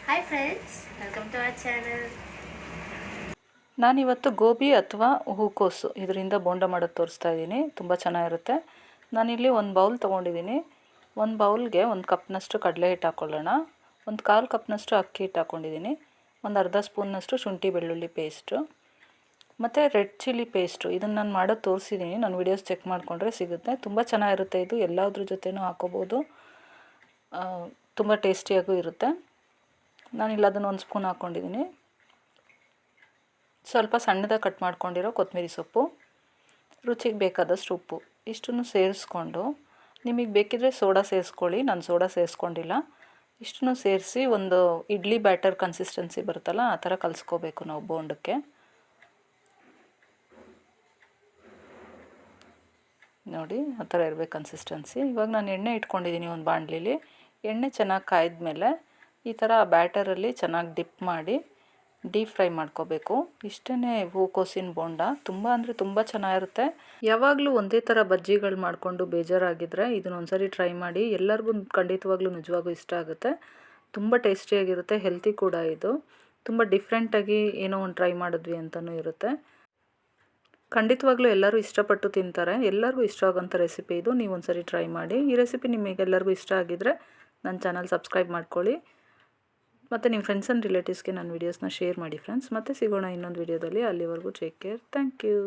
Hi friends, welcome to our channel. ನಾನಿವತ್ತು ಗೋಬಿ ಅಥವಾ ಹೂಕೋಸು ಇದರಿಂದ ಬೋಂಡ ಮಾಡೋದು ತೋರಿಸ್ತಾ ಇದ್ದೀನಿ. ತುಂಬ ಚೆನ್ನಾಗಿರುತ್ತೆ. ನಾನಿಲ್ಲಿ ಒಂದು ಬೌಲ್ ತೊಗೊಂಡಿದ್ದೀನಿ. ಒಂದು ಬೌಲ್ಗೆ ಒಂದು ಕಪ್ನಷ್ಟು ಕಡಲೆ ಹಿಟ್ಟು ಹಾಕ್ಕೊಳ್ಳೋಣ. ಒಂದು ಕಾಲು ಕಪ್ನಷ್ಟು ಅಕ್ಕಿ ಹಿಟ್ಟು ಹಾಕ್ಕೊಂಡಿದ್ದೀನಿ. ಒಂದು ಅರ್ಧ ಸ್ಪೂನ್ನಷ್ಟು ಶುಂಠಿ ಬೆಳ್ಳುಳ್ಳಿ ಪೇಸ್ಟು ಮತ್ತು ರೆಡ್ ಚಿಲ್ಲಿ ಪೇಸ್ಟು. ಇದನ್ನು ನಾನು ಮಾಡೋದು ತೋರಿಸಿದ್ದೀನಿ. ನಾನು ವೀಡಿಯೋಸ್ ಚೆಕ್ ಮಾಡಿಕೊಂಡ್ರೆ ಸಿಗುತ್ತೆ. ತುಂಬ ಚೆನ್ನಾಗಿರುತ್ತೆ ಇದು. ಎಲ್ಲದ್ರ ಜೊತೆನೂ ಹಾಕೋಬೋದು. ತುಂಬ ಟೇಸ್ಟಿಯಾಗೂ ಇರುತ್ತೆ. ನಾನಿಲ್ಲಿ ಅದನ್ನು ಒಂದು ಸ್ಪೂನ್ ಹಾಕ್ಕೊಂಡಿದ್ದೀನಿ. ಸ್ವಲ್ಪ ಸಣ್ಣದಾಗಿ ಕಟ್ ಮಾಡ್ಕೊಂಡಿರೋ ಕೊತ್ತಂಬರಿ ಸೊಪ್ಪು, ರುಚಿಗೆ ಬೇಕಾದಷ್ಟು ಉಪ್ಪು ಇಷ್ಟನ್ನು ಸೇರಿಸ್ಕೊಂಡು, ನಿಮಗೆ ಬೇಕಿದ್ರೆ ಸೋಡಾ ಸೇರಿಸ್ಕೊಳ್ಳಿ. ನಾನು ಸೋಡಾ ಸೇರಿಸ್ಕೊಂಡಿಲ್ಲ. ಇಷ್ಟನ್ನು ಸೇರಿಸಿ ಒಂದು ಇಡ್ಲಿ ಬ್ಯಾಟರ್ ಕನ್ಸಿಸ್ಟೆನ್ಸಿ ಬರುತ್ತಲ್ಲ ಆ ಥರ ಕಲಿಸ್ಕೋಬೇಕು ನಾವು ಬೋಂಡಕ್ಕೆ. ನೋಡಿ ಆ ಥರ ಇರಬೇಕು ಕನ್ಸಿಸ್ಟೆನ್ಸಿ. ಇವಾಗ ನಾನು ಎಣ್ಣೆ ಇಟ್ಕೊಂಡಿದ್ದೀನಿ ಒಂದು ಬಾಣಲಿಲಿ. ಎಣ್ಣೆ ಚೆನ್ನಾಗಿ ಕಾಯ್ದ ಈ ಥರ ಬ್ಯಾಟರಲ್ಲಿ ಚೆನ್ನಾಗಿ ಡಿಪ್ ಮಾಡಿ ಡೀಪ್ ಫ್ರೈ ಮಾಡ್ಕೋಬೇಕು. ಇಷ್ಟೇ ಹೂಕೋಸಿನ ಬೋಂಡ. ತುಂಬ ಅಂದರೆ ತುಂಬ ಚೆನ್ನಾಗಿರುತ್ತೆ. ಯಾವಾಗಲೂ ಒಂದೇ ಥರ ಬಜ್ಜಿಗಳು ಮಾಡಿಕೊಂಡು ಬೇಜಾರಾಗಿದ್ದರೆ ಇದನ್ನ ಒಂದ್ಸರಿ ಟ್ರೈ ಮಾಡಿ. ಎಲ್ಲರಿಗೂ ಖಂಡಿತವಾಗ್ಲೂ ನಿಜವಾಗೂ ಇಷ್ಟ ಆಗುತ್ತೆ. ತುಂಬ ಟೇಸ್ಟಿಯಾಗಿರುತ್ತೆ, ಹೆಲ್ತಿ ಕೂಡ ಇದು. ತುಂಬ ಡಿಫ್ರೆಂಟಾಗಿ ಏನೋ ಒಂದು ಟ್ರೈ ಮಾಡಿದ್ವಿ ಅಂತಲೂ ಇರುತ್ತೆ. ಖಂಡಿತವಾಗ್ಲೂ ಎಲ್ಲರೂ ಇಷ್ಟಪಟ್ಟು ತಿಂತಾರೆ. ಎಲ್ಲರಿಗೂ ಇಷ್ಟ ಆಗೋಂಥ ರೆಸಿಪಿ ಇದು. ನೀವು ಒಂದ್ಸರಿ ಟ್ರೈ ಮಾಡಿ. ಈ ರೆಸಿಪಿ ನಿಮಗೆಲ್ಲರಿಗೂ ಇಷ್ಟ ಆಗಿದ್ದರೆ ನನ್ನ ಚಾನಲ್ ಸಬ್ಸ್ಕ್ರೈಬ್ ಮಾಡ್ಕೊಳ್ಳಿ. ಮತ್ತು ನಿಮ್ಮ ಫ್ರೆಂಡ್ಸ್ ಆ್ಯಂಡ್ ರಿಲೇಟಿವ್ಸ್ಗೆ ನನ್ನ ವೀಡಿಯೋಸ್ನ ಶೇರ್ ಮಾಡಿ ಫ್ರೆಂಡ್ಸ್. ಮತ್ತೆ ಸಿಗೋಣ ಇನ್ನೊಂದು ವೀಡಿಯೋದಲ್ಲಿ. ಅಲ್ಲಿವರೆಗೂ ಟೇಕ್ ಕೇರ್. Thank you.